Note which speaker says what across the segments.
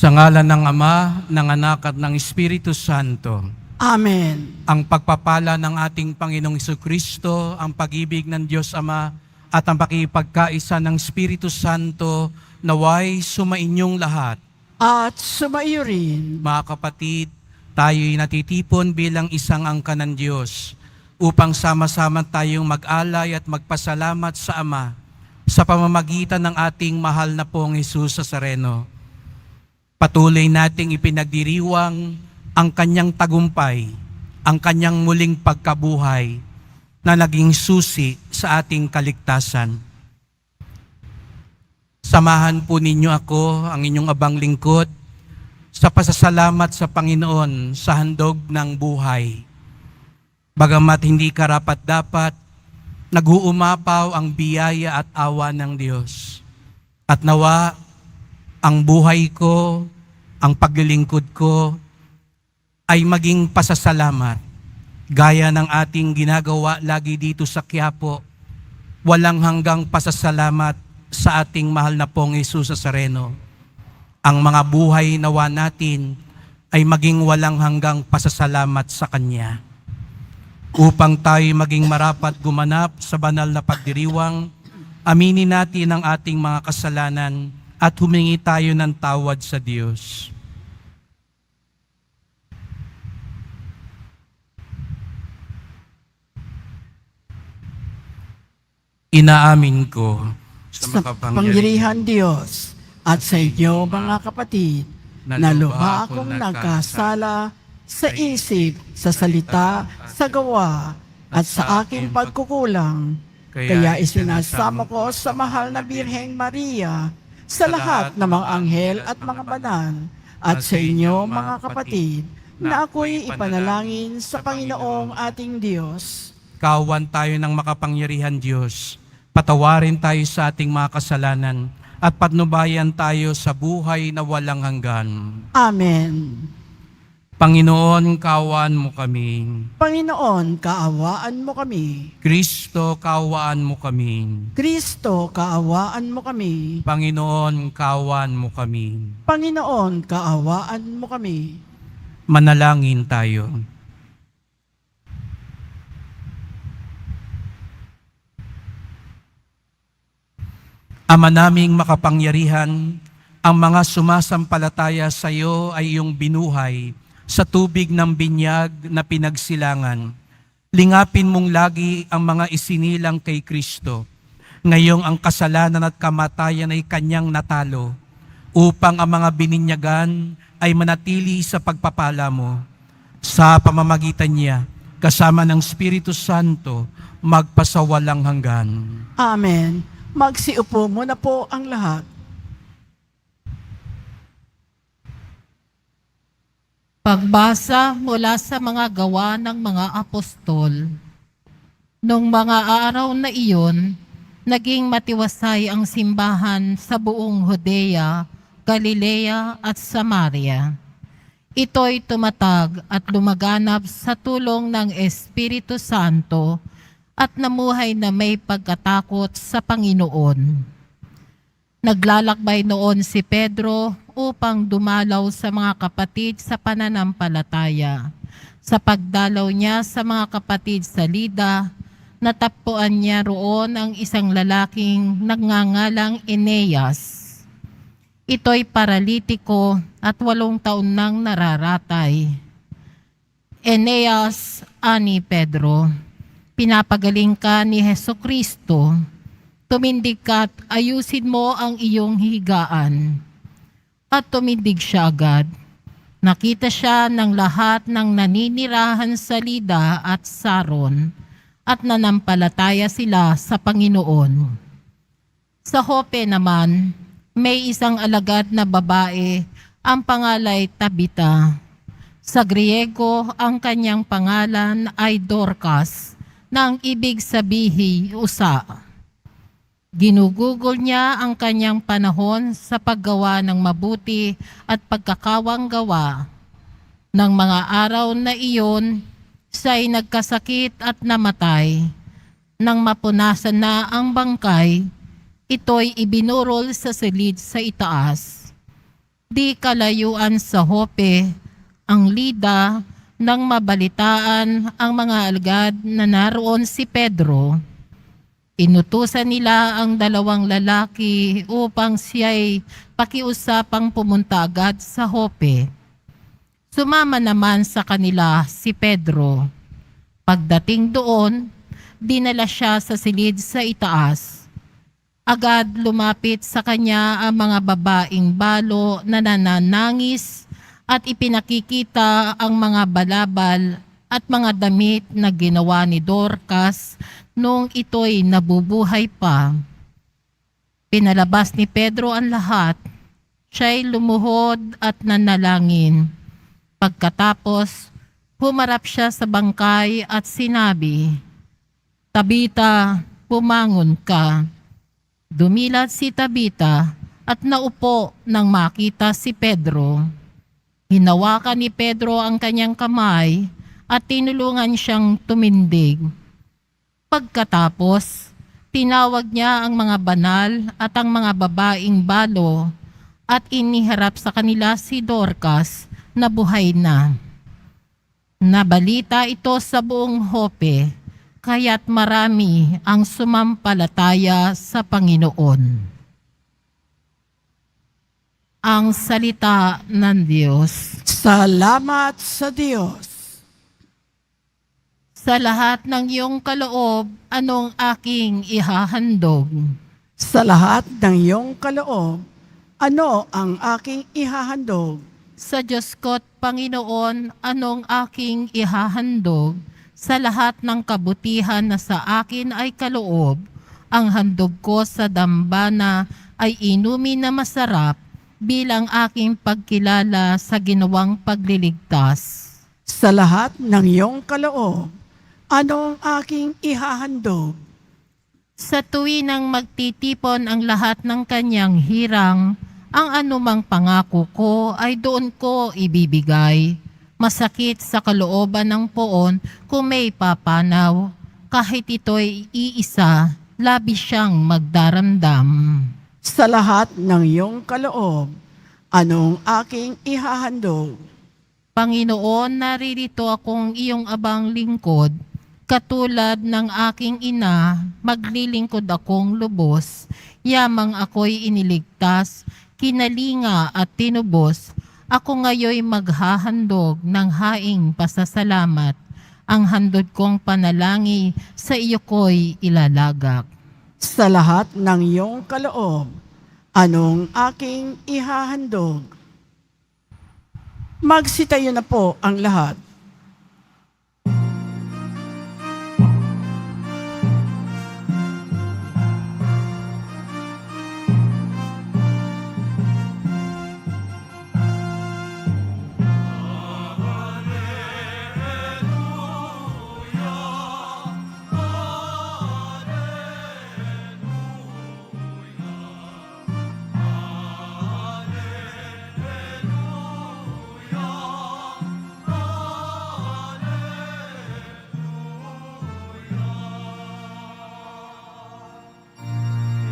Speaker 1: Sa ngalan ng Ama, ng Anak at ng Espiritu Santo.
Speaker 2: Amen.
Speaker 1: Ang pagpapala ng ating Panginoong Jesucristo, ang pag-ibig ng Diyos Ama, at ang pakipagkaisa ng Espiritu Santo naway sumainyong lahat.
Speaker 2: At sumaiyo rin.
Speaker 1: Mga kapatid, tayo'y natitipon bilang isang angkan ng Diyos upang sama-sama tayong mag-alay at magpasalamat sa Ama sa pamamagitan ng ating mahal na pong Jesus Nazareno. Patuloy nating ipinagdiriwang ang kanyang tagumpay, ang kanyang muling pagkabuhay na naging susi sa ating kaligtasan. Samahan po ninyo ako, ang inyong abang lingkod, sa pasasalamat sa Panginoon sa handog ng buhay. Bagamat hindi karapat-dapat, nag-uumapaw ang biyaya at awa ng Diyos. At nawa, ang buhay ko, ang paglilingkod ko, ay maging pasasalamat. Gaya ng ating ginagawa lagi dito sa Quiapo, walang hanggang pasasalamat sa ating mahal na pong Jesus Nazareno. Ang mga buhay nawa natin ay maging walang hanggang pasasalamat sa Kanya. Upang tayo maging marapat gumanap sa banal na pagdiriwang, aminin natin ang ating mga kasalanan at humingi tayo ng tawad sa Diyos. Inaamin ko
Speaker 2: Sa pangyarihan Diyos at sa inyo mga kapatid, na lubha akong nagkasala sa isip, sa salita, sa gawa, at sa aking pagkukulang. Kaya isinasama ko sa mahal na Birheng Maria, sa lahat ng mga anghel at mga banal, at sa inyo mga kapatid, na ako'y ipanalangin sa Panginoong ating Diyos.
Speaker 1: Kawan tayo ng makapangyarihan Diyos. Patawarin tayo sa ating mga kasalanan at patnubayan tayo sa buhay na walang hanggan.
Speaker 2: Amen.
Speaker 1: Panginoon, kaawaan mo kami.
Speaker 2: Panginoon, kaawaan mo kami.
Speaker 1: Kristo, kaawaan mo kami.
Speaker 2: Kristo, kaawaan mo kami.
Speaker 1: Panginoon, kaawaan mo kami.
Speaker 2: Panginoon, kaawaan mo kami.
Speaker 1: Manalangin tayo. Ama naming makapangyarihan, ang mga sumasampalataya sa iyo ay iyong binuhay sa tubig ng binyag na pinagsilangan. Lingapin mong lagi ang mga isinilang kay Kristo. Ngayong ang kasalanan at kamatayan ay kanyang natalo, upang ang mga bininyagan ay manatili sa pagpapala mo. Sa pamamagitan niya, kasama ng Espiritu Santo, magpasawalang hanggan.
Speaker 2: Amen. Magsiupo muna po ang lahat.
Speaker 3: Pagbasa mula sa mga gawa ng mga apostol. Noong mga araw na iyon, naging matiwasay ang simbahan sa buong Judea, Galilea at Samaria. Ito'y tumatag at lumaganap sa tulong ng Espiritu Santo at namuhay na may pagkatakot sa Panginoon. Naglalakbay noon si Pedro upang dumalaw sa mga kapatid sa pananampalataya. Sa pagdalaw niya sa mga kapatid sa Lida, natagpuan niya roon ang isang lalaking nagngangalang Eneas. Ito'y paralitiko at 8 taon nang nararatay. Eneas, ani Pedro, pinapagaling ka ni Hesukristo. Tumindig ka at ayusin mo ang iyong higaan. At tumindig siya agad. Nakita siya ng lahat ng naninirahan sa Lida at Saron at nanampalataya sila sa Panginoon. Sa Jope naman, may isang alagad na babae, ang pangalay Tabita. Sa Griego, ang kanyang pangalan ay Dorcas, na ang ibig sabihin usa. Ginugugol niya ang kanyang panahon sa paggawa ng mabuti at pagkakawang gawa. Nang mga araw na iyon, siya'y nagkasakit at namatay. Nang mapunasan na ang bangkay, ito'y ibinurol sa silid sa itaas. Di kalayuan sa Jope ang Lida nang mabalitaan ang mga alagad na naroon si Pedro. Inutusan nila ang 2 lalaki upang siya'y pakiusapang pumunta agad sa Jope. Sumama naman sa kanila si Pedro. Pagdating doon, dinala siya sa silid sa itaas. Agad lumapit sa kanya ang mga babaeng balo na nananangis at ipinakikita ang mga balabal at mga damit na ginawa ni Dorcas noong ito'y nabubuhay pa. Pinalabas ni Pedro ang lahat. Siya'y lumuhod at nanalangin. Pagkatapos, humarap siya sa bangkay at sinabi, "Tabita, bumangon ka." Dumilat si Tabita at naupo nang makita si Pedro. Hinawakan ni Pedro ang kanyang kamay at tinulungan siyang tumindig. Pagkatapos, tinawag niya ang mga banal at ang mga babaeng balo at iniharap sa kanila si Dorcas na buhay na. Nabalita ito sa buong Jope, kaya't marami ang sumampalataya sa Panginoon. Ang salita ng Diyos.
Speaker 2: Salamat sa Diyos.
Speaker 3: Sa lahat ng iyong kaloob, anong aking ihahandog?
Speaker 2: Sa lahat ng iyong kaloob, ano ang aking ihahandog?
Speaker 3: Sa Diyos ko't Panginoon, anong aking ihahandog? Sa lahat ng kabutihan na sa akin ay kaloob, ang handog ko sa dambana ay inumin na masarap bilang aking pagkilala sa ginawang pagliligtas.
Speaker 2: Sa lahat ng iyong kaloob, ano ang aking ihahandog?
Speaker 3: Sa tuwinang magtitipon ang lahat ng kanyang hirang, ang anumang pangako ko ay doon ko ibibigay. Masakit sa kalooban ng poon kung may papanaw, kahit ito'y iisa, labis siyang magdaramdam.
Speaker 2: Sa lahat ng iyong kaloob, anong aking ihahandog?
Speaker 3: Panginoon, naririto akong iyong abang lingkod. Katulad ng aking ina, maglilingkod akong lubos. Yamang ako'y iniligtas, kinalinga at tinubos. Ako ngayoy maghahandog ng haing pasasalamat. Ang handog kong panalangin sa iyo ko'y ilalagak.
Speaker 2: Sa lahat ng iyong kaloob, anong aking ihahandog? Magsitayo na po ang lahat.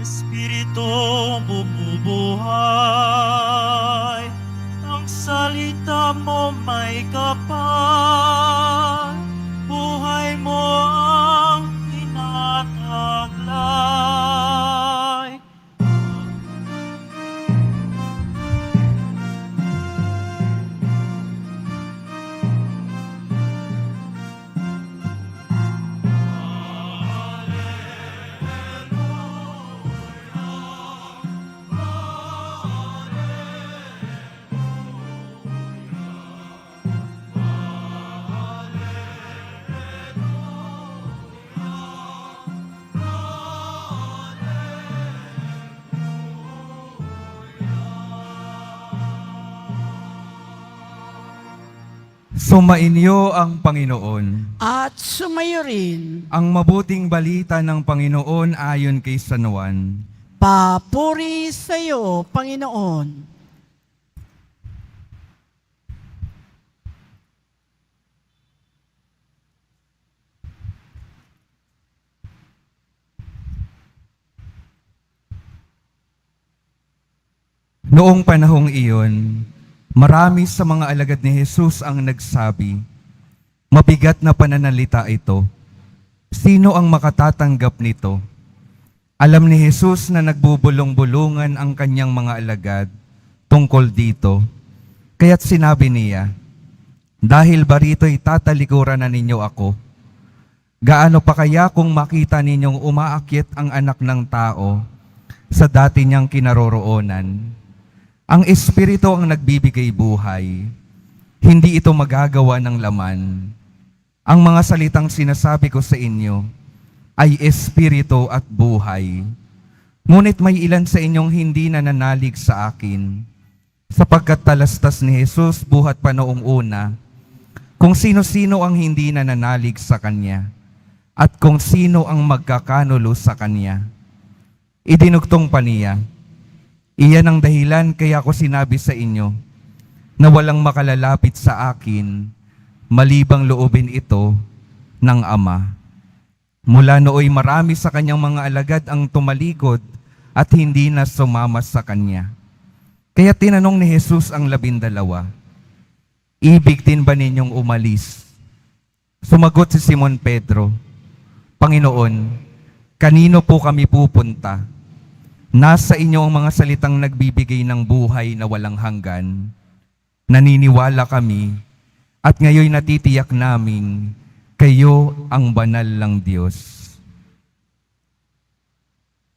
Speaker 4: Espiritu bumubuhay, ang salita mo may kapal, buhay mo ang tinataglay.
Speaker 5: Sumainyo ang Panginoon.
Speaker 2: At sumayo rin,
Speaker 5: Ang mabuting balita ng Panginoon ayon kay San Juan.
Speaker 2: papuri sa iyo, Panginoon.
Speaker 5: Noong panahong iyon, marami sa mga alagad ni Jesus ang nagsabi, "Mabigat na pananalita ito. Sino ang makatatanggap nito?" Alam ni Jesus na nagbubulong-bulungan ang kanyang mga alagad tungkol dito. Kaya't sinabi niya, "Dahil ba rito'y tatalikuran na ninyo ako? Gaano pa kaya kung makita ninyong umaakyat ang anak ng tao sa dati niyang kinaroroonan? Ang Espiritu ang nagbibigay buhay. Hindi ito magagawa ng laman. Ang mga salitang sinasabi ko sa inyo ay Espiritu at buhay. Ngunit may ilan sa inyong hindi nananalig sa akin, sapagkat talastas ni Jesus buhat pa noong una, kung sino-sino ang hindi nananalig sa Kanya, at kung sino ang magkakanulo sa Kanya." Idinugtong pa niya, "Iyan ang dahilan kaya ko sinabi sa inyo na walang makalalapit sa akin malibang loobin ito ng Ama." Mula nooy marami sa kanyang mga alagad ang tumalikod at hindi na sumama sa kanya. Kaya tinanong ni Jesus ang 12, "Ibig din ba ninyong umalis?" Sumagot si Simon Pedro, "Panginoon, kanino po kami pupunta? Nasa inyo ang mga salitang nagbibigay ng buhay na walang hanggan. Naniniwala kami at ngayon natitiyak namin kayo ang banal ng Diyos."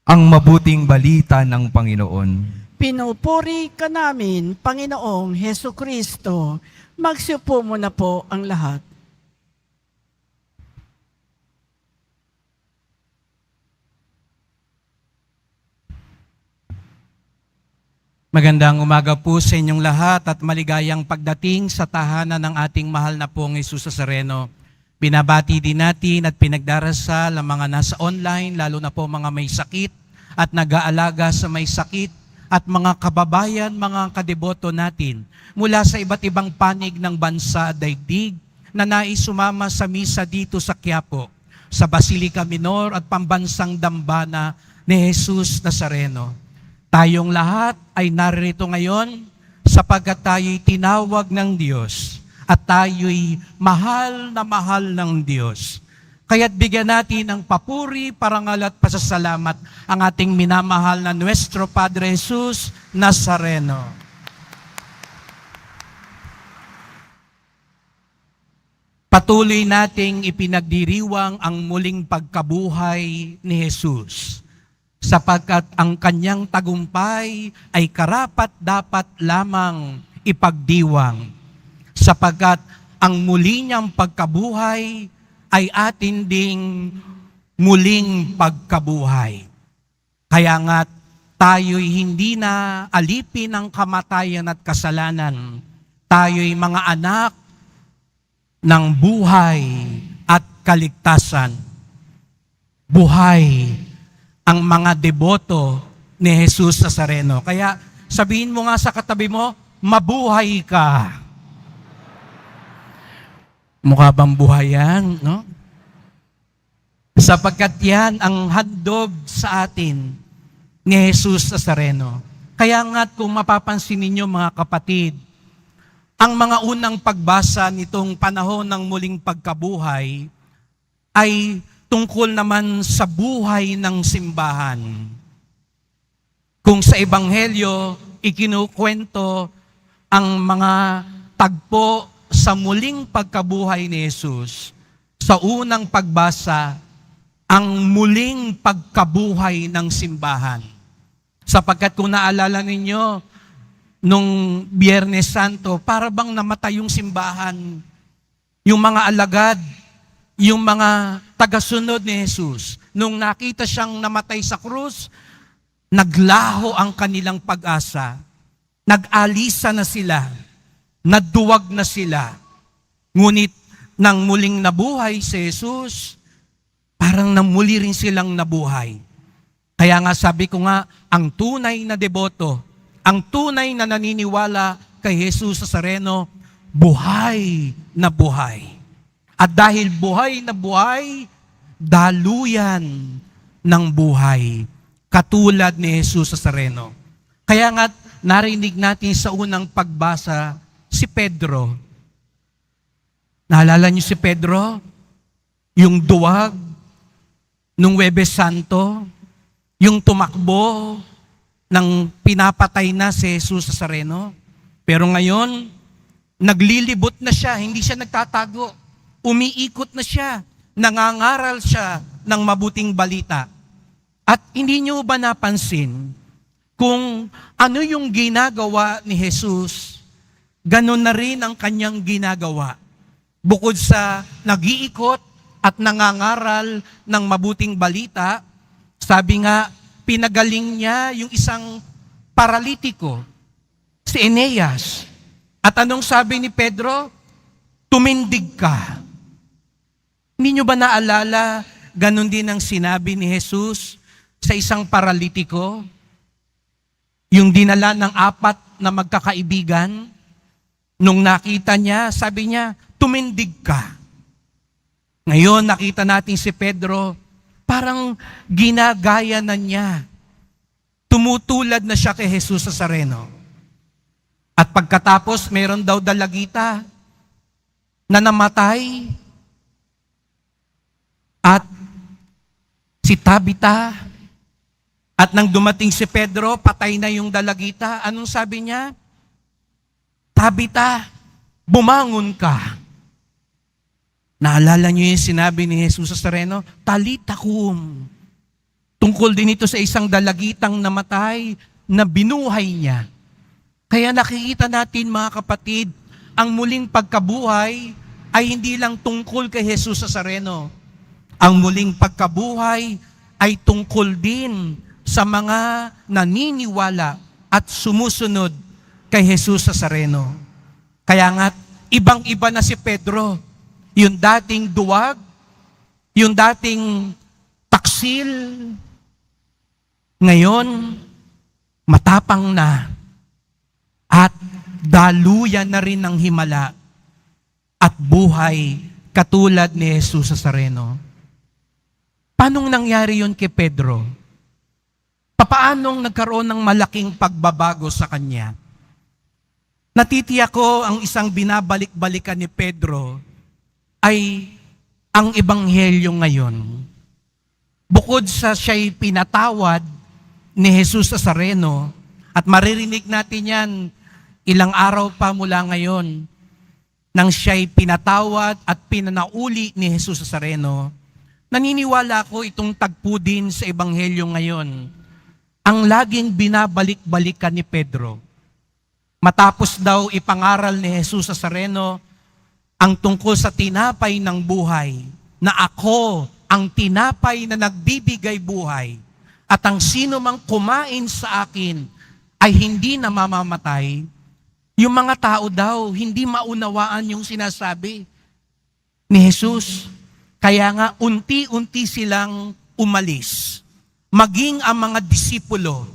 Speaker 5: Ang mabuting balita ng Panginoon.
Speaker 2: Pinupuri ka namin, Panginoong Heso Kristo. Magsiupo muna po ang lahat.
Speaker 1: Magandang umaga po sa inyong lahat at maligayang pagdating sa tahanan ng ating mahal na pong Jesus Nazareno. Binabati din natin at pinagdarasal ang mga nasa online, lalo na po mga may sakit at nag-aalaga sa may sakit at mga kababayan, mga kadeboto natin mula sa iba't ibang panig ng bansa at daigdig na nais sumama sa misa dito sa Quiapo, sa Basilica Minor at Pambansang Dambana ni Jesus Nazareno. Tayong lahat ay narito ngayon sapagkat tayo'y tinawag ng Diyos at tayo'y mahal ng Diyos. Kaya't bigyan natin ng papuri, parangal at pasasalamat ang ating minamahal na Nuestro Padre Jesus Nazareno. Patuloy nating ipinagdiriwang ang muling pagkabuhay ni Jesus, sapagkat ang kanyang tagumpay ay karapat-dapat lamang ipagdiwang, sapagkat ang muli niyang pagkabuhay ay atin ding muling pagkabuhay. Kaya nga tayo'y hindi na alipin ng kamatayan at kasalanan. Tayo'y mga anak ng buhay at kaligtasan. Buhay ang mga deboto ni Jesus Nazareno. Kaya sabihin mo nga sa katabi mo, mabuhay ka. Mukha bang buhay yan, no? Sapagkat yan ang handog sa atin ni Jesus Nazareno. Kaya nga kung mapapansin ninyo mga kapatid, ang mga unang pagbasa nitong panahon ng muling pagkabuhay ay tungkol naman sa buhay ng simbahan. Kung sa Ebanghelyo, ikinukwento ang mga tagpo sa muling pagkabuhay ni Jesus, sa unang pagbasa, ang muling pagkabuhay ng simbahan. Sapagkat kung naalala ninyo, nung Biyernes Santo, para bang namatay yung simbahan, yung mga alagad, yung mga tagasunod ni Jesus. Nung nakita siyang namatay sa krus, naglaho ang kanilang pag-asa. Nag-alisa na sila. Naduwag na sila. Ngunit nang muling nabuhay si Jesus, parang namuli rin silang nabuhay. Kaya nga sabi ko nga, ang tunay na deboto, ang tunay na naniniwala kay Jesus Nazareno, buhay na buhay. At dahil buhay na buhay, daluyan ng buhay. Katulad ni Jesus Nazareno. Kaya nga narinig natin sa unang pagbasa, si Pedro. Naalala niyo si Pedro? Yung duwag, nung Huwebes Santo, yung tumakbo ng pinapatay na si Jesus sa Nazareno. Pero ngayon, naglilibot na siya, hindi siya nagtatago. Umiikot na siya, nangangaral siya ng mabuting balita. At hindi niyo ba napansin kung ano yung ginagawa ni Jesus, ganun na rin ang kanyang ginagawa. Bukod sa nag-iikot at nangangaral ng mabuting balita, sabi nga, pinagaling niya yung isang paralitiko, si Eneas. At anong sabi ni Pedro? Tumindig ka. Hindi nyo ba naalala, ganun din ang sinabi ni Jesus sa isang paralitiko? Yung dinala ng 4 na magkakaibigan, nung nakita niya, sabi niya, tumindig ka. Ngayon, nakita natin si Pedro, parang ginagaya na niya. Tumutulad na siya kay Jesus sa Nazareno. At pagkatapos, meron daw dalagita na namatay. At si Tabita, at nang dumating si Pedro, patay na yung dalagita. Anong sabi niya? Tabita, bumangon ka. Naalala niyo yung sinabi ni Jesus sa Nazareno? Talita kum. Tungkol din ito sa isang dalagitang namatay na binuhay niya. Kaya nakikita natin mga kapatid, ang muling pagkabuhay ay hindi lang tungkol kay Jesus sa Nazareno. Ang muling pagkabuhay ay tungkol din sa mga naniniwala at sumusunod kay Jesus sa Nazareno. Kaya nga, ibang-iba na si Pedro. Yung dating duwag, yung dating taksil, ngayon, matapang na at daluyan na rin ng himala at buhay katulad ni Jesus sa Nazareno. Paanong nangyari yun kay Pedro? Papaanong nagkaroon ng malaking pagbabago sa kanya? Natitiyak ko ang isang binabalik-balikan ni Pedro ay ang ebanghelyo ngayon. Bukod sa siya'y pinatawad ni Jesus sa Nazareno, at maririnig natin yan ilang araw pa mula ngayon, nang siya'y pinatawad at pinanauli ni Jesus sa Nazareno, naniniwala ko itong tagpo din sa ebanghelyo ngayon, ang laging binabalik-balikan ni Pedro. Matapos daw ipangaral ni Jesus sa Nazareno, ang tungkol sa tinapay ng buhay, na ako ang tinapay na nagbibigay buhay, at ang sino mang kumain sa akin ay hindi na mamamatay. Yung mga tao daw, hindi maunawaan yung sinasabi ni Jesus. Kaya nga, unti-unti silang umalis. Maging ang mga disipulo,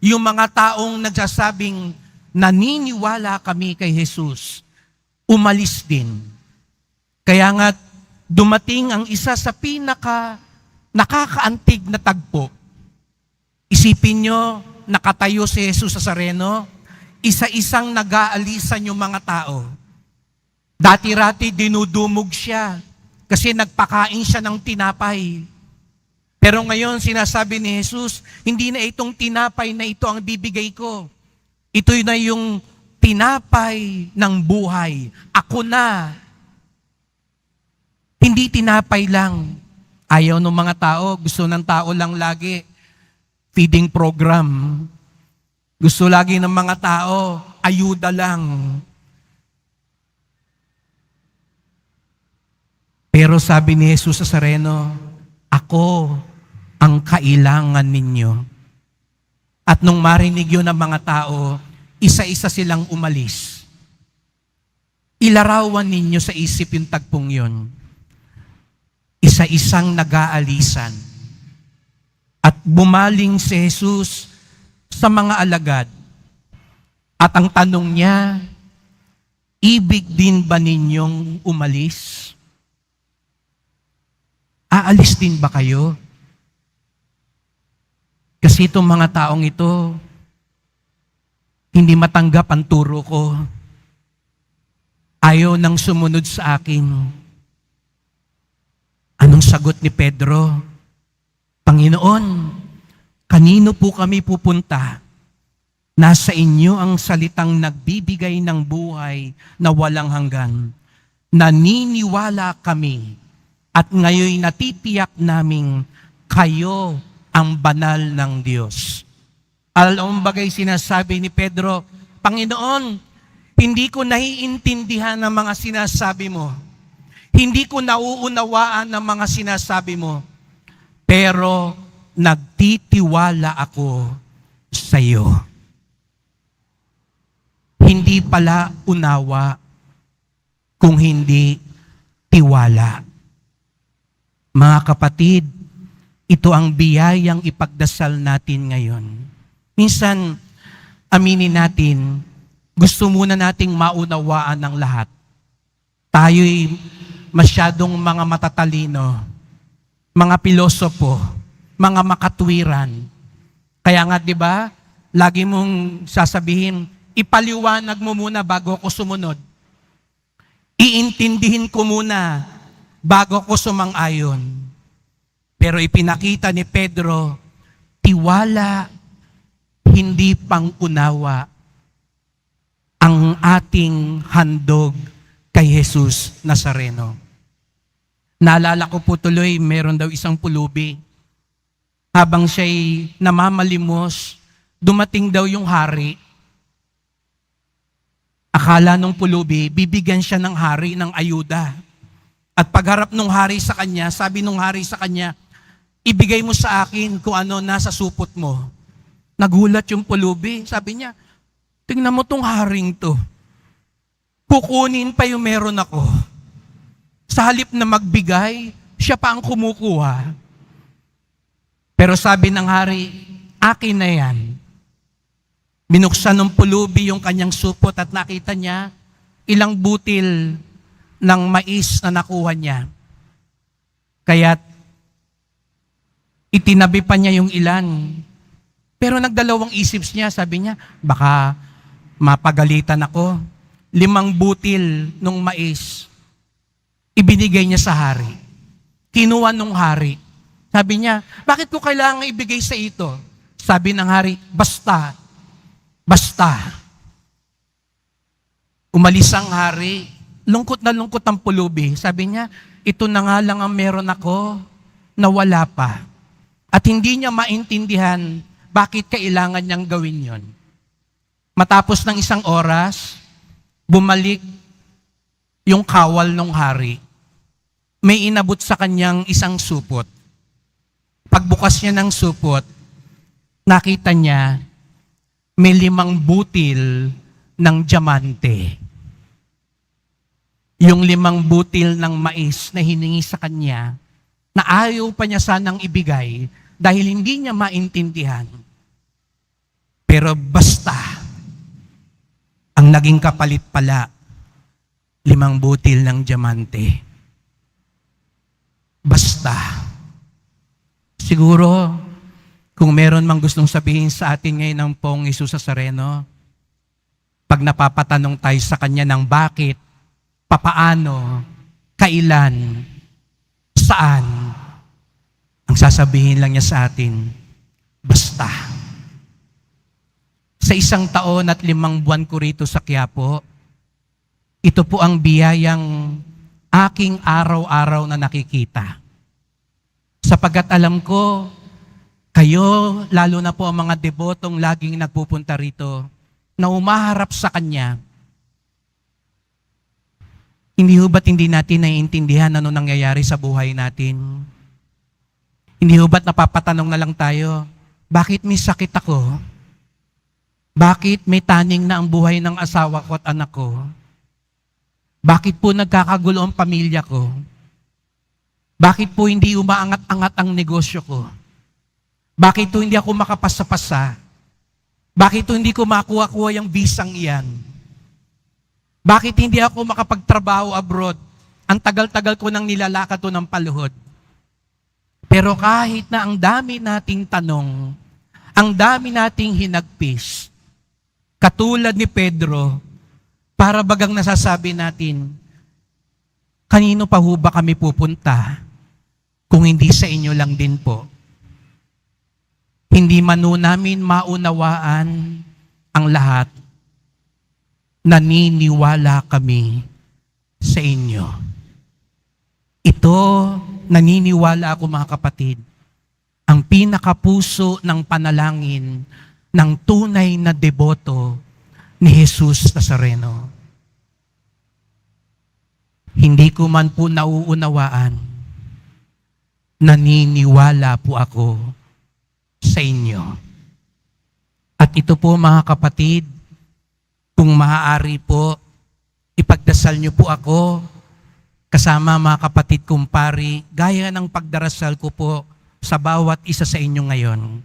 Speaker 1: yung mga taong nagsasabing, naniniwala kami kay Jesus, umalis din. Kaya nga, dumating ang isa sa nakakaantig na tagpo. Isipin nyo, nakatayo si Jesus sa Nazareno, isa-isang nag-aalisan yung mga tao. Dati-rati dinudumog siya kasi nagpakain siya ng tinapay. Pero ngayon sinasabi ni Jesus, hindi na itong tinapay na ito ang bibigay ko. Ito na yung tinapay ng buhay. Ako na. Hindi tinapay lang. Ayaw ng mga tao, gusto ng tao lang lagi. Feeding program. Gusto lagi ng mga tao, ayuda lang. Pero sabi ni Jesus sa Nazareno, ako ang kailangan ninyo. At nung marinig yun ng mga tao, isa-isa silang umalis. Ilarawan ninyo sa isip yung tagpong yun. Isa-isang nag-aalisan. At bumaling si Jesus sa mga alagad. At ang tanong niya, ibig din ba ninyong umalis? Aalis din ba kayo? Kasi itong mga taong ito, Hindi matanggap ang turo ko. Ayaw nang sumunod sa akin. Anong sagot ni Pedro? Panginoon, kanino po kami pupunta? Nasa inyo ang salitang nagbibigay ng buhay na walang hanggan. Naniniwala kami at ngayon natitiyak naming kayo ang banal ng Diyos. Alam bagay sinasabi ni Pedro, Panginoon, hindi ko naiintindihan ang mga sinasabi mo. Hindi ko nauunawaan ang mga sinasabi mo. Pero nagtitiwala ako sa iyo. Hindi pala unawa kung hindi tiwala. Mga kapatid, ito ang biyayang ipagdasal natin ngayon. Minsan, aminin natin, gusto muna nating maunawaan ng lahat. Tayo'y masyadong mga matatalino, mga pilosopo, mga makatwiran. Kaya nga, di ba, lagi mong sasabihin, ipaliwanag mo muna bago ako sumunod. Iintindihin ko muna bago ako sumang-ayon. Pero ipinakita ni Pedro, tiwala, hindi pang-unawa ang ating handog kay Jesus Nazareno. Naalala ko po tuloy, meron daw isang pulubi. Habang siya'y namamalimos, dumating daw yung hari. Akala nung pulubi, bibigyan siya ng hari ng ayuda. At pagharap nung hari sa kanya, sabi nung hari sa kanya, ibigay mo sa akin kung ano nasa supot mo. Nagulat yung pulubi. Sabi niya, tingnan mo tong haring to. Kukunin pa yung meron ako. Sa halip na magbigay, siya pa ang kumukuha. Pero sabi ng hari, akin na yan. Binuksan ng pulubi yung kanyang supot at nakita niya ilang butil ng mais na nakuha niya. Kaya't itinabi pa niya yung ilan. Pero nagdalawang isip niya, sabi niya, baka mapagalitan ako. 5 butil ng mais, ibinigay niya sa hari. Kinuha nung hari. Sabi niya, bakit ko kailangan ibigay sa ito? Sabi ng hari, basta. Umalis ang hari, lungkot na lungkot ang pulubi. Sabi niya, ito na nga lang ang meron ako na wala pa. At hindi niya maintindihan bakit kailangan niyang gawin yon. Matapos ng 1 oras, bumalik yung kawal ng hari. May inabot sa kanyang isang supot. Pagbukas niya ng supot, nakita niya may 5 butil ng diamante. Yung 5 butil ng mais na hiningi sa kanya, na ayaw pa niya sanang ibigay dahil hindi niya maintindihan. Pero basta, ang naging kapalit pala, 5 butil ng diamante. Basta. Siguro, kung meron mang gustong sabihin sa atin ngayon ng Pong Jesus Nazareno, pag napapatanong tayo sa Kanya ng bakit, papaano, kailan, saan, ang sasabihin lang niya sa atin, basta. Sa 1 taon at 5 buwan ko rito sa Quiapo, ito po ang biyayang aking araw-araw na nakikita. Sapagkat alam ko, kayo, lalo na po ang mga debotong laging nagpupunta rito, na umaharap sa Kanya, hindi ho ba't hindi natin naiintindihan ano nangyayari sa buhay natin? Hindi ho ba't napapatanong na lang tayo, bakit may sakit ako? Bakit may taning na ang buhay ng asawa ko at anak ko? Bakit po nagkakagulo ang pamilya ko? Bakit po hindi umaangat-angat ang negosyo ko? Bakit po hindi ako makapasa-pasa? Bakit po hindi ko makuha-kuha yung bisang iyan? Bakit hindi ako makapagtrabaho abroad? Ang tagal-tagal ko nang nilalakad to ng paluhod. Pero kahit na ang dami nating tanong, ang dami nating hinagpis, Katulad ni Pedro, para bagang nasasabi natin, kanino pa ho ba kami pupunta kung hindi sa inyo lang din po? Hindi man ho namin maunawaan ang lahat, naniniwala kami sa inyo. Ito, naniniwala ako mga kapatid, ang pinakapuso ng panalangin ng tunay na deboto ni Jesus Nazareno. Hindi ko man po nauunawaan, naniniwala po ako sa inyo. At ito po mga kapatid, kung maaari po, ipagdasal niyo po ako kasama mga kapatid kumpari, gaya ng pagdarasal ko po sa bawat isa sa inyo ngayon,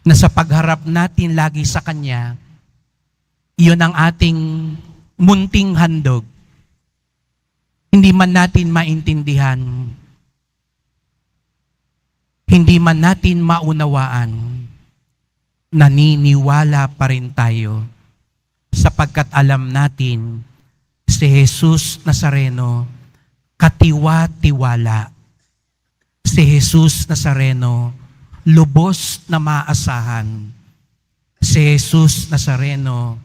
Speaker 1: na sa pagharap natin lagi sa Kanya, iyon ang ating munting handog. Hindi man natin maintindihan, hindi man natin maunawaan, naniniwala pa rin tayo sapagkat alam natin si Jesus Nazareno katiwa-tiwala. Si Jesus Nazareno lubos na maasahan. Si Jesus Nazareno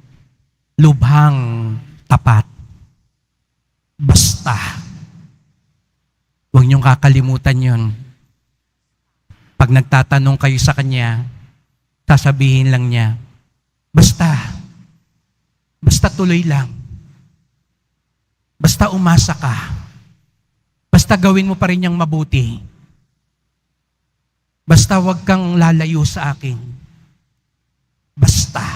Speaker 1: lubhang tapat. Basta. Huwag niyong kakalimutan yon. Pag nagtatanong kayo sa Kanya, sasabihin lang niya, basta. Basta tuloy lang. Basta umasa ka. Basta gawin mo pa rin yung mabuti. Basta wag kang lalayo sa akin. Basta.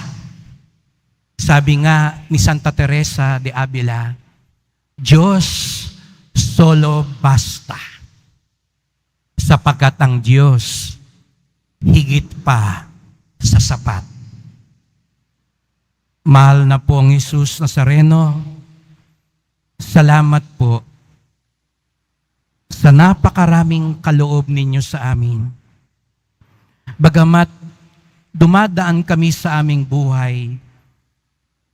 Speaker 1: Sabi nga ni Santa Teresa de Avila, Diyos solo basta. Sapagkat ang Diyos higit pa sa sapat. Mahal na po ang Jesus Nazareno, salamat po sa napakaraming kaloob ninyo sa amin. Bagamat dumadaan kami sa aming buhay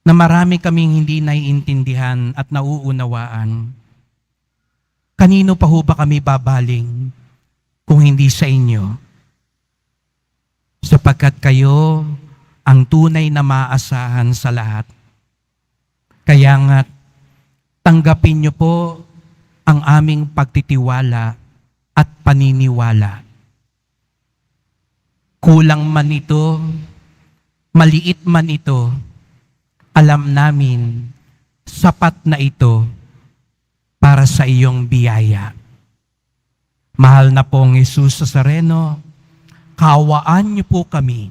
Speaker 1: na marami kaming hindi naiintindihan at nauunawaan, kanino pa ho ba kami babaling kung hindi sa inyo? Sapagkat kayo ang tunay na maasahan sa lahat. Kaya nga, tanggapin niyo po ang aming pagtitiwala at paniniwala. Kulang man ito, maliit man ito, alam namin, sapat na ito para sa iyong biyaya. Mahal na pong Jesus Nazareno, kaawaan niyo po kami,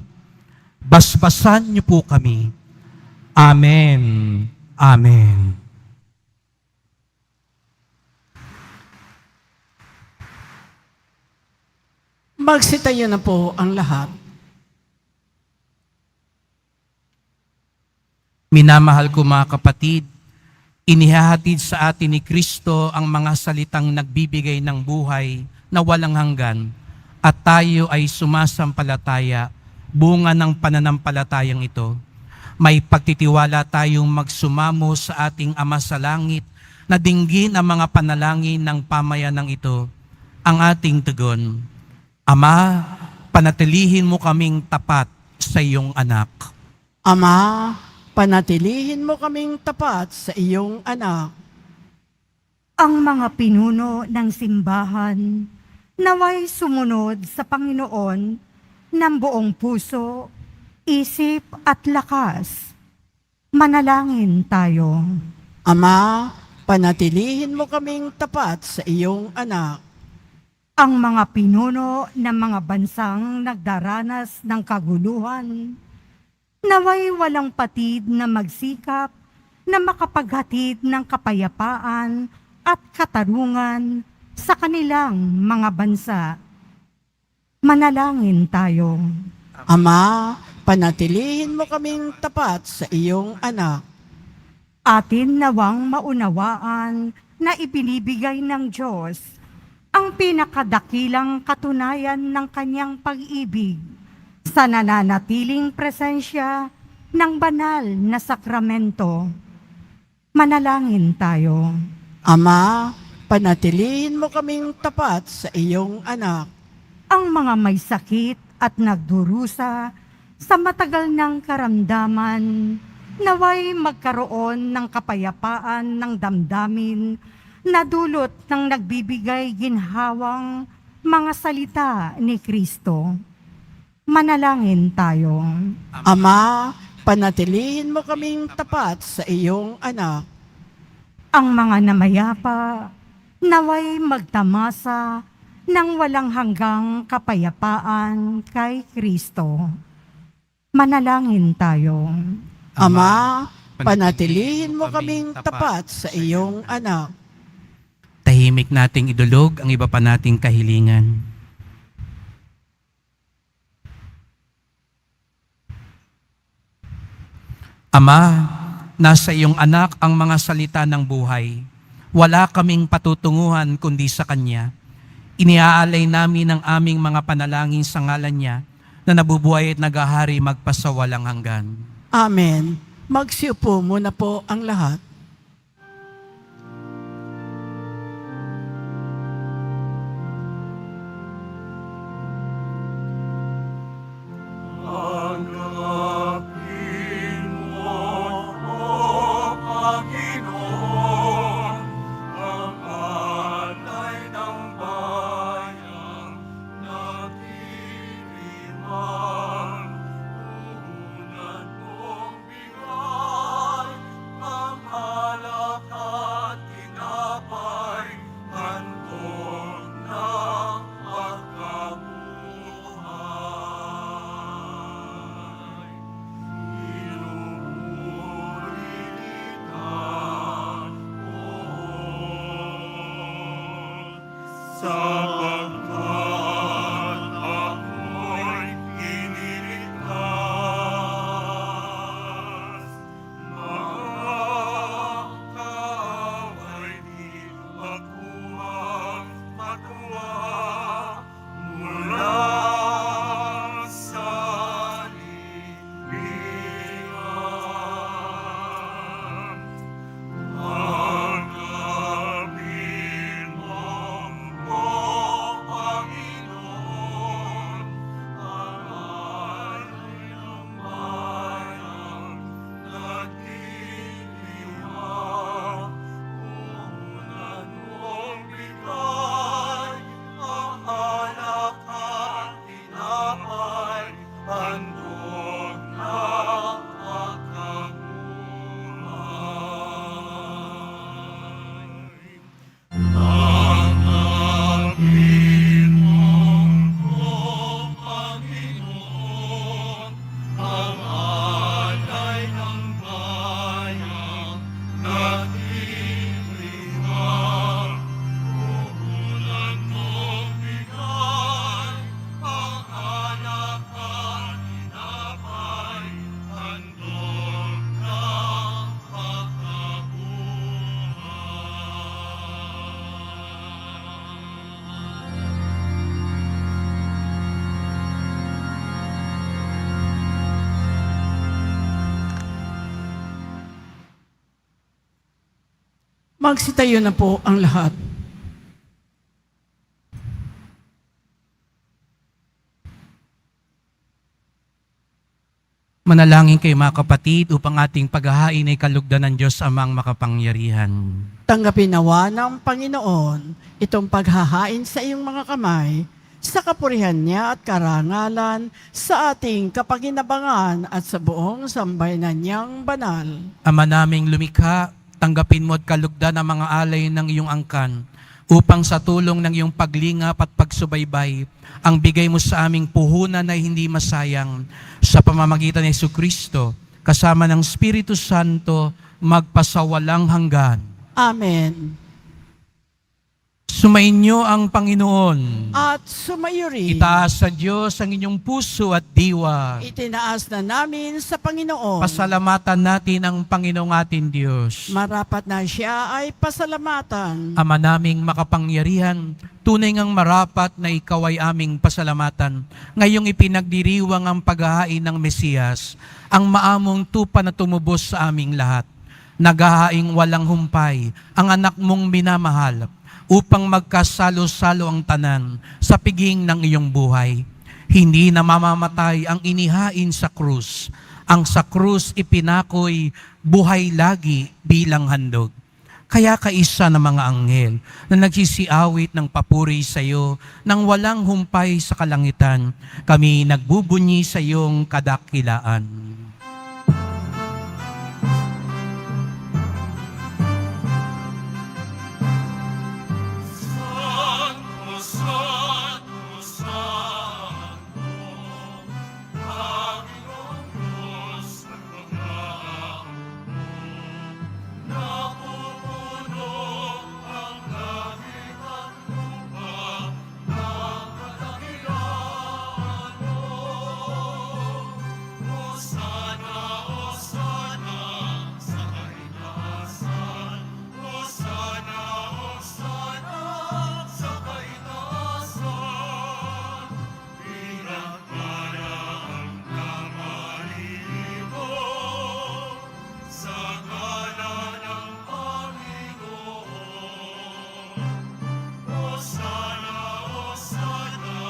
Speaker 1: basbasan niyo po kami. Amen. Amen.
Speaker 2: Magsitayo na po ang lahat.
Speaker 1: Minamahal ko mga kapatid, inihahatid sa atin ni Kristo ang mga salitang nagbibigay ng buhay na walang hanggan at tayo ay sumasampalataya bunga ng pananampalatayang ito. May pagtitiwala tayong magsumamo sa ating Ama sa Langit na dinggin ang mga panalangin ng pamayanang ito. Ang ating tugon, Ama, panatilihin mo kaming tapat sa iyong anak.
Speaker 2: Ama, panatilihin mo kaming tapat sa iyong anak.
Speaker 6: Ang mga pinuno ng simbahan naway sumunod sa Panginoon ng buong puso, isip at lakas. Manalangin tayo.
Speaker 2: Ama, panatilihin mo kaming tapat sa iyong anak.
Speaker 6: Ang mga pinuno ng mga bansang nagdaranas ng kaguluhan, naway walang patid na magsikap na makapaghatid ng kapayapaan at katarungan sa kanilang mga bansa. Manalangin tayo.
Speaker 2: Ama, panatilihin mo kaming tapat sa iyong anak.
Speaker 6: Atin nawang maunawaan na ibinibigay ng Diyos ang pinakadakilang katunayan ng kanyang pag-ibig sa nananatiling presensya ng banal na sakramento. Manalangin tayo.
Speaker 2: Ama, panatilihin mo kaming tapat sa iyong anak.
Speaker 6: Ang mga may sakit at nagdurusa sa matagal ng karamdaman, naway magkaroon ng kapayapaan ng damdamin na dulot ng nagbibigay ginhawang mga salita ni Kristo. Manalangin tayo.
Speaker 2: Ama, panatilihin mo kaming tapat sa iyong anak.
Speaker 6: Ang mga namayapa, naway magtamasa ng walang hanggang kapayapaan kay Kristo. Manalangin tayo.
Speaker 2: Ama, panatilihin mo kaming tapat sa iyong anak.
Speaker 1: Tahimik nating idulog ang iba pa nating kahilingan. Ama, nasa iyong anak ang mga salita ng buhay. Wala kaming patutunguhan kundi sa Kanya. Iniaalay namin ang aming mga panalangin sa ngalan niya na nabubuhay at nagahari magpasawalang hanggan.
Speaker 2: Amen. Magsiupo muna po ang lahat.
Speaker 4: Sapagkat ako'y iniligtas, mga kaaway di makuhang matuwa mula sa libingan. Agapin mo, Panginoon, ang alay ng bayan nagtitiwag. Unan mong bigay ang alak at tinapay, handog na pagkabuhay. Tanggapin mo, Panginoon, ang alay ng bayan nagtitiwag. Puhunan mong bigay ang alak at tinapay, handog na pagkabuhay.
Speaker 2: Magsitayo na po ang lahat.
Speaker 1: Manalangin kayo mga kapatid upang ating paghahain ay kalugdan ng Diyos amang makapangyarihan.
Speaker 2: Tanggapin nawa ng Panginoon itong paghahain sa iyong mga kamay sa kapurihan niya at karangalan sa ating kapakinabangan at sa buong sambayanan niyang banal.
Speaker 1: Ama naming lumikha, tanggapin mo at kalugdan ang mga alay ng iyong angkan upang sa tulong ng iyong paglingap at pagsubaybay, ang bigay mo sa aming puhunan ay hindi masayang sa pamamagitan ni Jesucristo, kasama ng Espiritu Santo, magpasawalang hanggan.
Speaker 2: Amen.
Speaker 1: Sumainyo ang Panginoon.
Speaker 2: At sumayo rin.
Speaker 1: Itaas sa Diyos ang inyong puso at diwa.
Speaker 2: Itinaas na namin sa Panginoon.
Speaker 1: Pasalamatan natin ang Panginoong ating Diyos.
Speaker 2: Marapat na siya ay pasalamatan.
Speaker 1: Ama naming makapangyarihan, tunay ngang marapat na ikaw ay aming pasalamatan. Ngayong ipinagdiriwang ang paghahain ng Mesiyas, ang maamong tupa na tumubos sa aming lahat. Naghahaing walang humpay, ang anak mong minamahal, upang magkasalo-salo ang tanan sa piging ng iyong buhay. Hindi na mamamatay ang inihain sa krus. Ang sa krus ipinakoy buhay lagi bilang handog. Kaya kaisa ng mga anghel na nagsisiawit ng papuri sa iyo nang walang humpay sa kalangitan, kami nagbubunyi sa iyong kadakilaan.
Speaker 4: Santo, Santo, Santo, Panginoong Diyos ng mga hukbo. Napupuno ang langit at lupa ng kadakilaan mo. Hosana, Hosana sa kaitaasan. Hosana, Hosana sa kaitaasan. Pinagpala ang kamarili mo sa ngalan ng Panginoon. Hosana, Hosana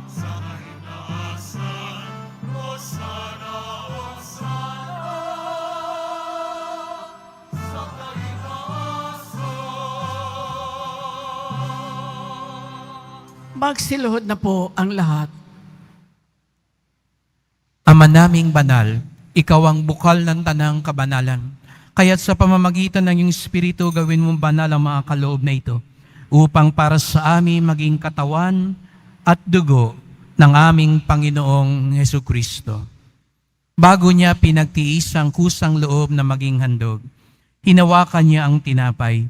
Speaker 4: sa kaitaasan. Hosana, Hosana sa kaitaasan.
Speaker 2: Magsiluhod na po ang lahat.
Speaker 1: Ama naming banal, ikaw ang bukal ng tanang kabanalan. Kaya't sa pamamagitan ng iyong Espiritu, gawin mong banal ang mga kaloob na ito, upang para sa amin maging katawan at dugo ng aming Panginoong Hesukristo. Bago niya pinagtiis ang kusang loob na maging handog, hinawakan niya ang tinapay,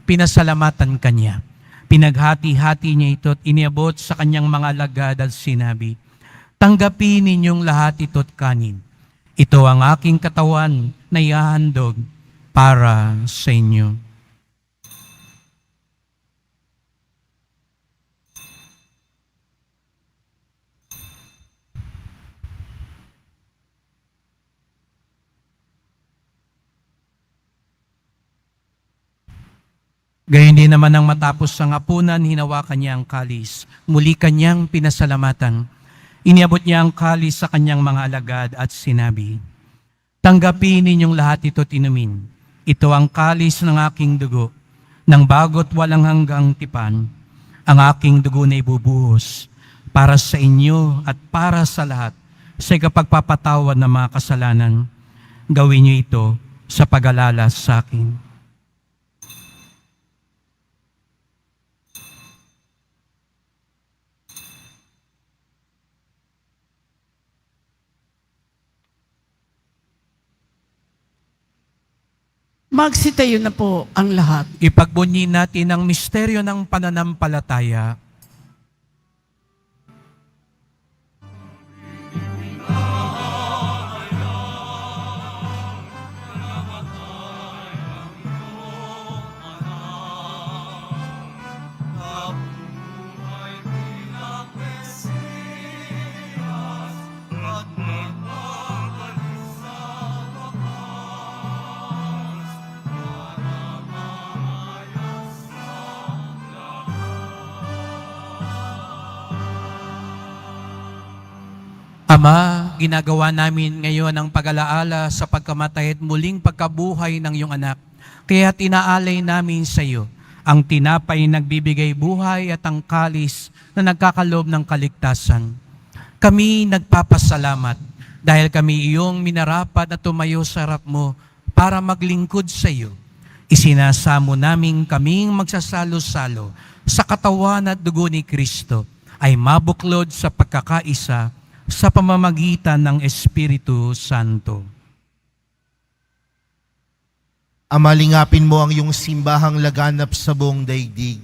Speaker 1: pinasalamatan kanya. Pinaghati-hati niya ito at iniabot sa kanyang mga alagad at sinabi, "Tanggapin ninyong lahat ito't kanin. Ito ang aking katawan na ihahandog para sa inyo." Gayon din naman nang matapos ang hapunan, hinawakan niya ang kalis. Muli kanyang pinasalamatan. Iniabot niya ang kalis sa kanyang mga alagad at sinabi, "Tanggapin ninyong lahat ito't inumin. Ito ang kalis ng aking dugo, ng bago't walang hanggang tipan. Ang aking dugo na ibubuhos para sa inyo at para sa lahat sa ikapagpapatawad ng mga kasalanan. Gawin niyo ito sa pag-alala sa akin."
Speaker 2: Magsitayo na po ang lahat.
Speaker 1: Ipagbunyi natin ang misteryo ng pananampalataya.
Speaker 4: Nabuhay bilang Mesiyas at magbabalik sa wakas para maayos ang
Speaker 1: Ama, ginagawa namin ngayon ang pag-alaala sa pagkamatay at muling pagkabuhay ng iyong anak. Kaya tinaalay namin sa iyo ang tinapay nagbibigay buhay at ang kalis na nagkakaloob ng kaligtasan. Kami nagpapasalamat dahil kami iyong minarapat na tumayo sa harap mo para maglingkod sa iyo. Isinasamo namin kaming magsasalo-salo sa katawan at dugo ni Kristo ay mabuklod sa pagkakaisa sa pamamagitan ng Espiritu Santo.
Speaker 7: Ama, lingapin mo ang iyong simbahang laganap sa buong daigdig.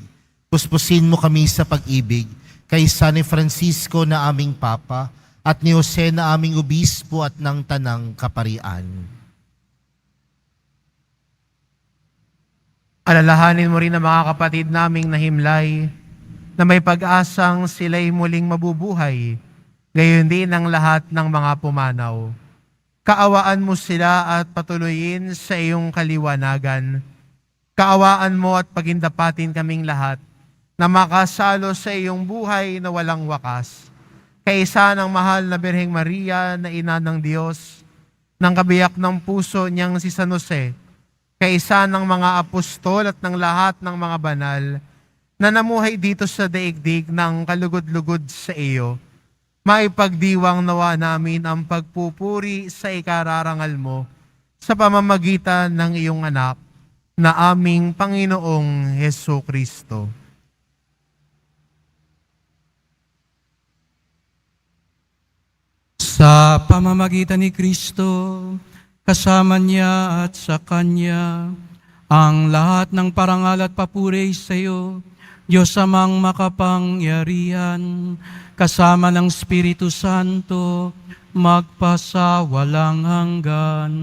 Speaker 7: Puspusin mo kami sa pag-ibig kay San Francisco na aming Papa at ni Jose na aming Obispo at ng Tanang Kaparian.
Speaker 8: Alalahanin mo rin ang mga kapatid naming nahimlay na may pag-asang sila'y muling mabubuhay, gayon din ang lahat ng mga pumanaw. Kaawaan mo sila at patuloyin sa iyong kaliwanagan. Kaawaan mo at pagindapatin kaming lahat na makasalo sa iyong buhay na walang wakas. Kaisa ng mahal na Birheng Maria na ina ng Diyos, ng kabiyak ng puso niyang si San Jose, kaisa ng mga apostol at ng lahat ng mga banal na namuhay dito sa daigdig ng kalugod-lugod sa iyo, maipagdiwang nawa namin ang pagpupuri sa ikararangal mo sa pamamagitan ng iyong anak na aming Panginoong Heso Kristo.
Speaker 1: Sa pamamagitan ni Kristo, kasama niya at sa Kanya, ang lahat ng parangal at papuri sa iyo, Diyos amang makapangyarihan, kasama ng Espiritu Santo, magpasawalang hanggan.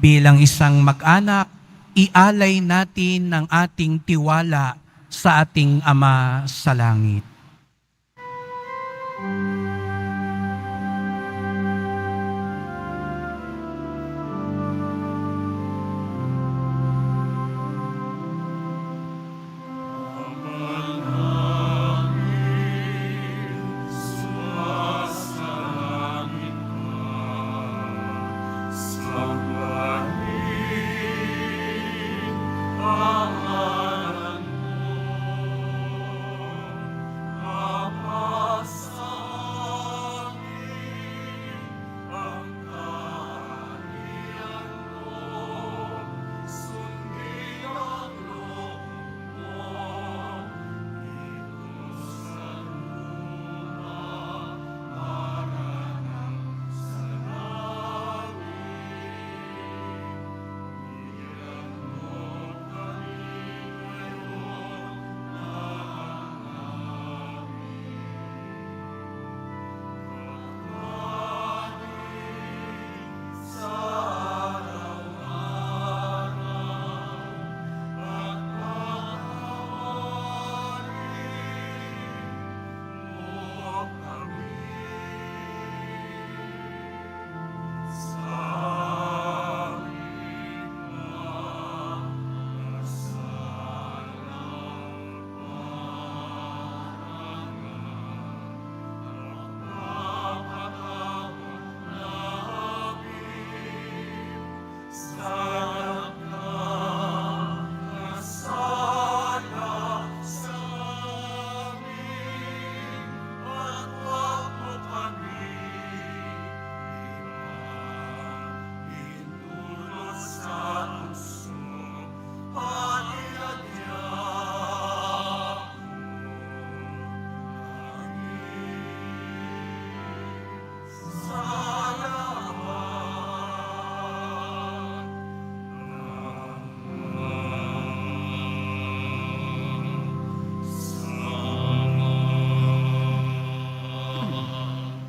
Speaker 1: Bilang isang mag-anak, ialay natin ang ating tiwala sa ating Ama sa langit.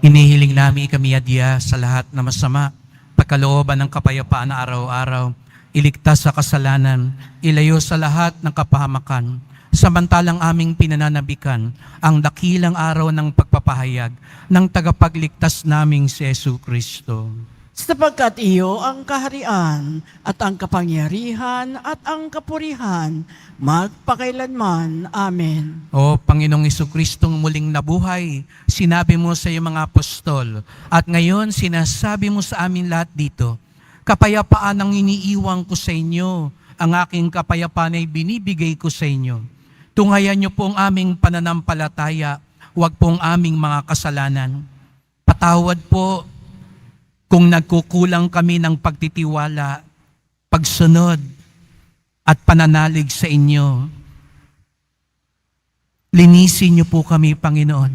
Speaker 1: Inihiling namin kami adya sa lahat na masama, pagkalooban ng kapayapaan na araw-araw, iligtas sa kasalanan, ilayo sa lahat ng kapahamakan, samantalang aming pinananabikan ang dakilang araw ng pagpapahayag ng tagapagligtas naming si Jesu Kristo.
Speaker 2: Sapagkat iyo ang kaharian at ang kapangyarihan at ang kapurihan magpakailanman. Amen.
Speaker 1: O Panginoong Kristong muling nabuhay, sinabi mo sa iyong mga apostol, at ngayon sinasabi mo sa amin lahat dito, kapayapaan ang iniiwang ko sa inyo, ang aking kapayapaan ay binibigay ko sa inyo. Tunghayan niyo po ang aming pananampalataya, huwag po ang aming mga kasalanan. Patawad po kung nagkukulang kami ng pagtitiwala, pagsunod, at pananalig sa inyo. Linisin niyo po kami, Panginoon.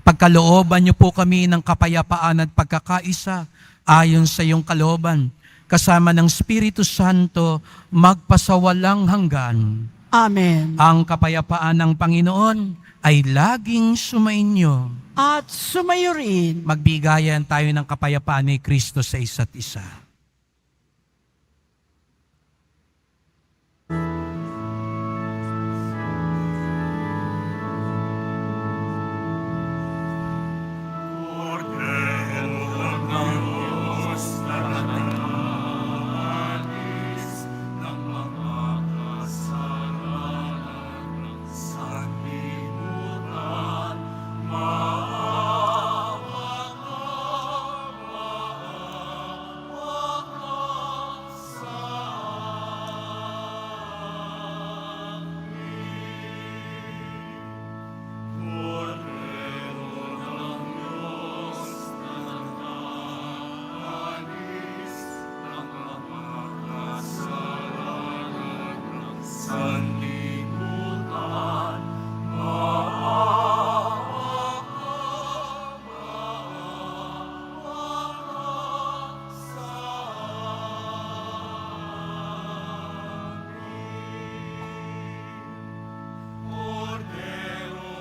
Speaker 1: Pagkalooban niyo po kami ng kapayapaan at pagkakaisa ayon sa iyong kalooban, kasama ng Espiritu Santo, magpasawalang hanggan.
Speaker 2: Amen.
Speaker 1: Ang kapayapaan ng Panginoon ay laging sumainyo.
Speaker 2: At sumayo rin.
Speaker 1: Magbigayan tayo ng kapayapaan ni Kristo sa isa't isa.
Speaker 4: Cordero ng Diyos na nag-aalis ng mga kasalanan ng sanlibutan, maawa ka sa amin. Cordero ng Diyos na nag-aalis ng mga kasalanan ng sanlibutan, maawa ka sa amin. Cordero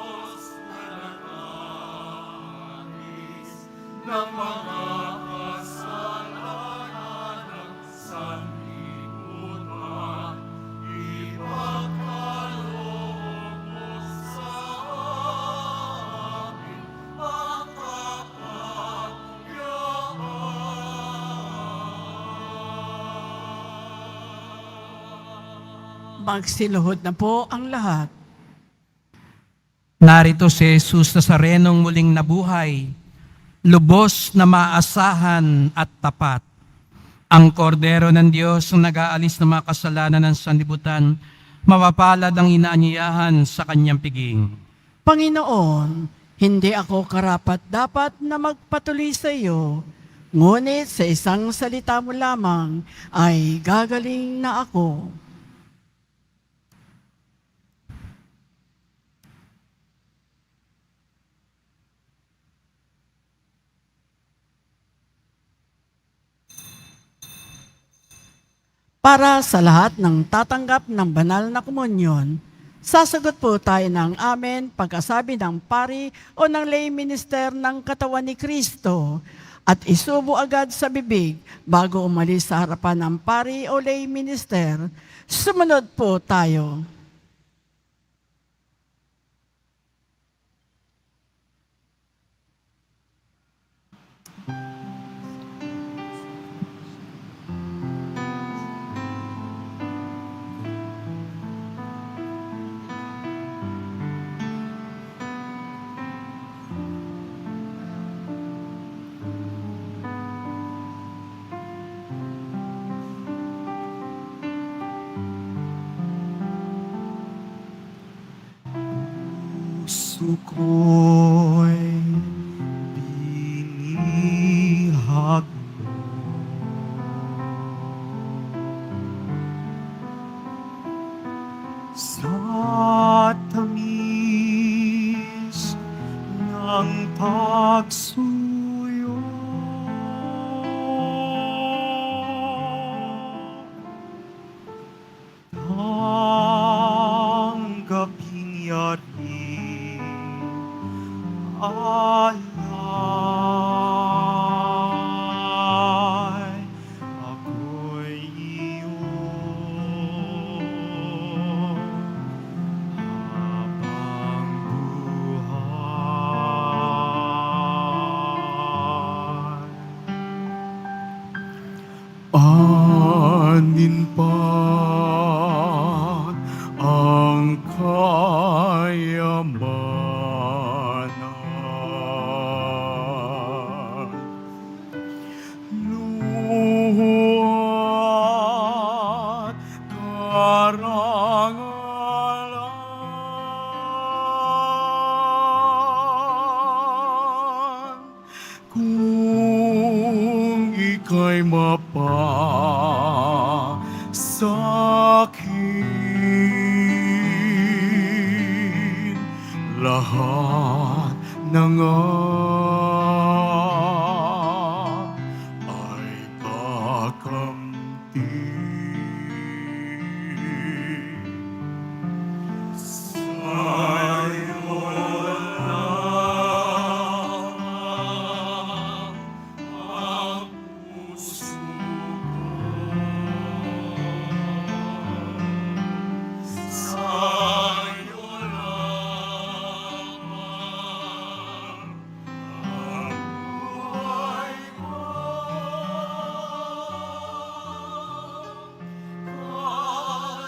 Speaker 4: ng Diyos na nag-aalis ng mga kasalanan ng sanlibutan, ipagkaloob mo sa amin ang kapayapaan.
Speaker 2: Magsiluhod na po ang lahat.
Speaker 1: Narito si Jesus Nazarenong muling nabuhay, lubos na maasahan at tapat. Ang kordero ng Diyos na nag-aalis ng mga kasalanan ng sanlibutan, mapapalad ang inaanyayahan sa kanyang piging.
Speaker 2: Panginoon, hindi ako karapat-dapat na magpatuloy sa iyo, ngunit sa isang salita mo lamang ay gagaling na ako. Para sa lahat ng tatanggap ng banal na komunyon, sasagot po tayo ng amen pagkasabi ng pari o ng lay minister ng katawan ni Kristo at isubo agad sa bibig bago umalis sa harapan ng pari o lay minister. Sumunod po tayo.
Speaker 4: Puso ko'y binihag mo. Sa tamis ng pagsuyo, tanggapin yari alay, ako'y iyong habang buhay. aninpan ang kayamanan. Luhat karangalan, kung ika'y mapasakin, lahat ng ay kakamti. Sa'yo lang ang puso ko. Sa'yo lang ang buhay ko. Kalinisan, panalangin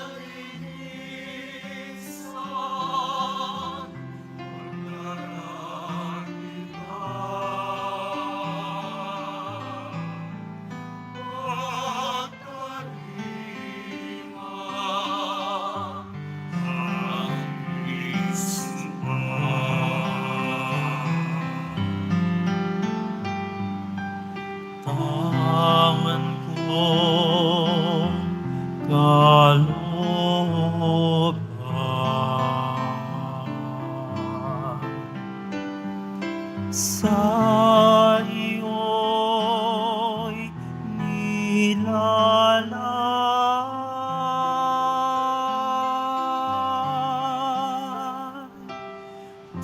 Speaker 4: pagkalima ang isma. Tangan kong kalooban sa iyo'y nilalaan,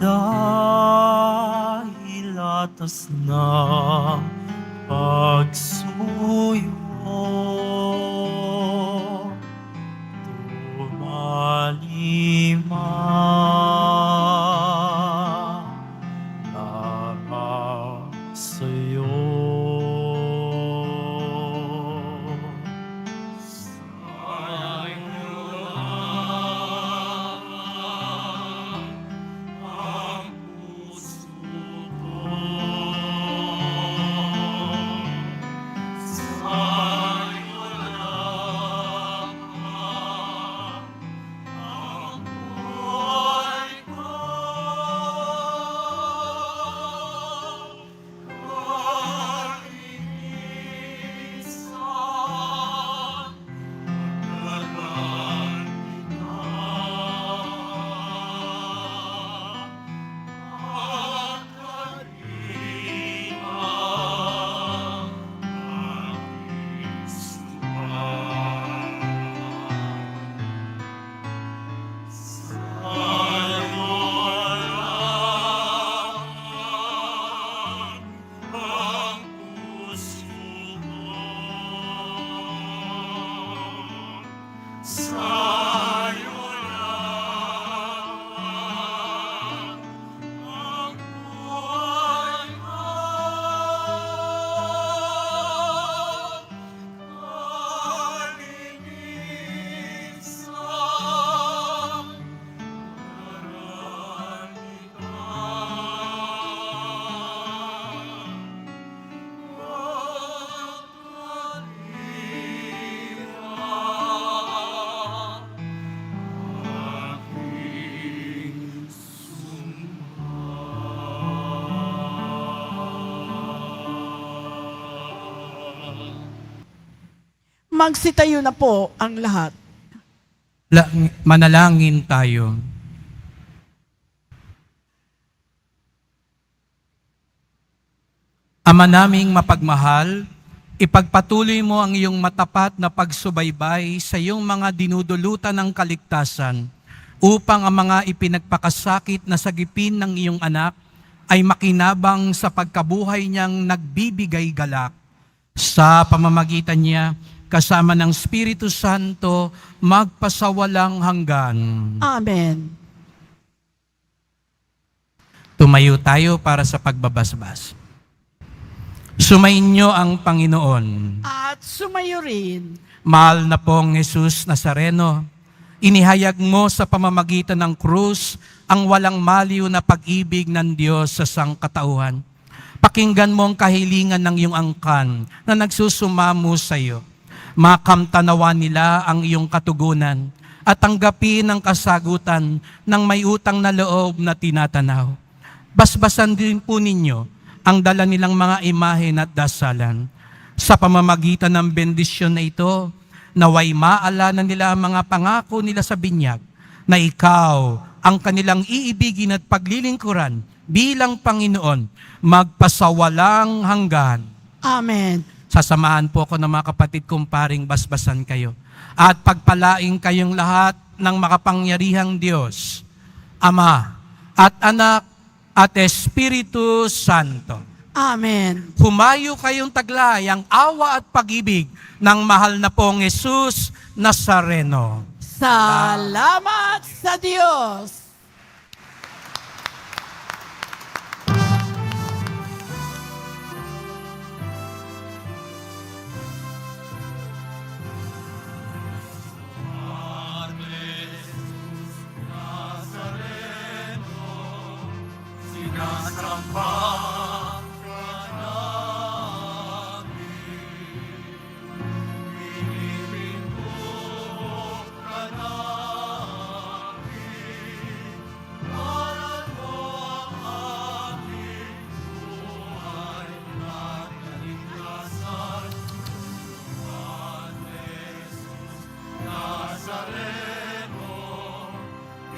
Speaker 4: dahil atas ng pagsuyo tumalima lang sa'yo. Sa'yo lang ang puso ko. Sa'yo lang ang buhay ko. Kalinisan, panalangin ang puso ko. Sa'yo lang ang buhay ko. Kalinisan,
Speaker 2: Magsitayo na po ang lahat.
Speaker 1: Manalangin tayo. Ama naming mapagmahal, ipagpatuloy mo ang iyong matapat na pagsubaybay sa iyong mga dinudulutan ng kaligtasan upang ang mga ipinagpakasakit na sagipin ng iyong anak ay makinabang sa pagkabuhay niyang nagbibigay galak. Sa pamamagitan niya, kasama ng Espiritu Santo, magpasawalang hanggan.
Speaker 2: Amen.
Speaker 1: Tumayo tayo para sa pagbabasbas. Sumainyo ang Panginoon.
Speaker 2: At at sumayo rin.
Speaker 1: Mahal na pong Jesus Nazareno, inihayag mo sa pamamagitan ng krus ang walang maliw na pag-ibig ng Diyos sa sangkatauhan. Pakinggan mo ang kahilingan ng iyong angkan na nagsusumamo sa iyo. Makamtanawa nila ang iyong katugunan at tanggapin ang kasagutan ng may utang na loob na tinatanaw. Basbasan din po ninyo ang dala nilang mga imahe at dasalan. Sa pamamagitan ng bendisyon na ito, naway maalanan nila ang mga pangako nila sa binyag na ikaw ang kanilang iibigin at paglilingkuran bilang Panginoon magpasawalang hanggan.
Speaker 2: Amen.
Speaker 1: Sasamahan po ako ng mga kapatid kong paring basbasan kayo at pagpalaing kayong lahat ng makapangyarihang Diyos, Ama at Anak at Espiritu Santo.
Speaker 2: Amen.
Speaker 1: Humayo kayong taglay ang awa at pag-ibig ng mahal na pong Jesus Nazareno.
Speaker 2: Salamat sa Diyos.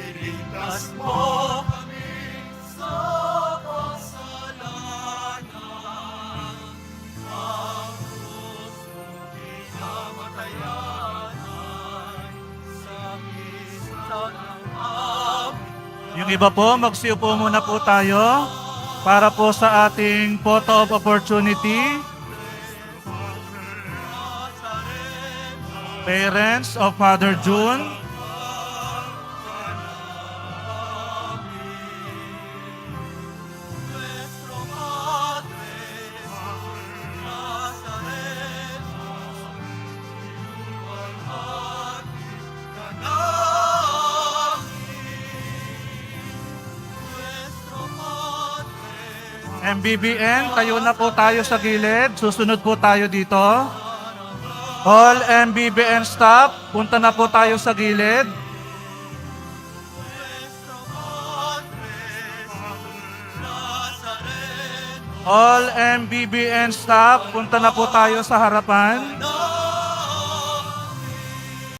Speaker 4: Iligtas mo kami sa kasalanan. Ang gusto kinamatayan ay sakitan ng amin.
Speaker 9: Yung iba po, magsiupo muna po tayo para po sa ating photo of opportunity. Parents of Father June. MBBN, tayo na po tayo sa gilid. Susunod po tayo dito. All MBBN staff, punta na po tayo sa gilid. All MBBN staff, punta na po tayo sa harapan.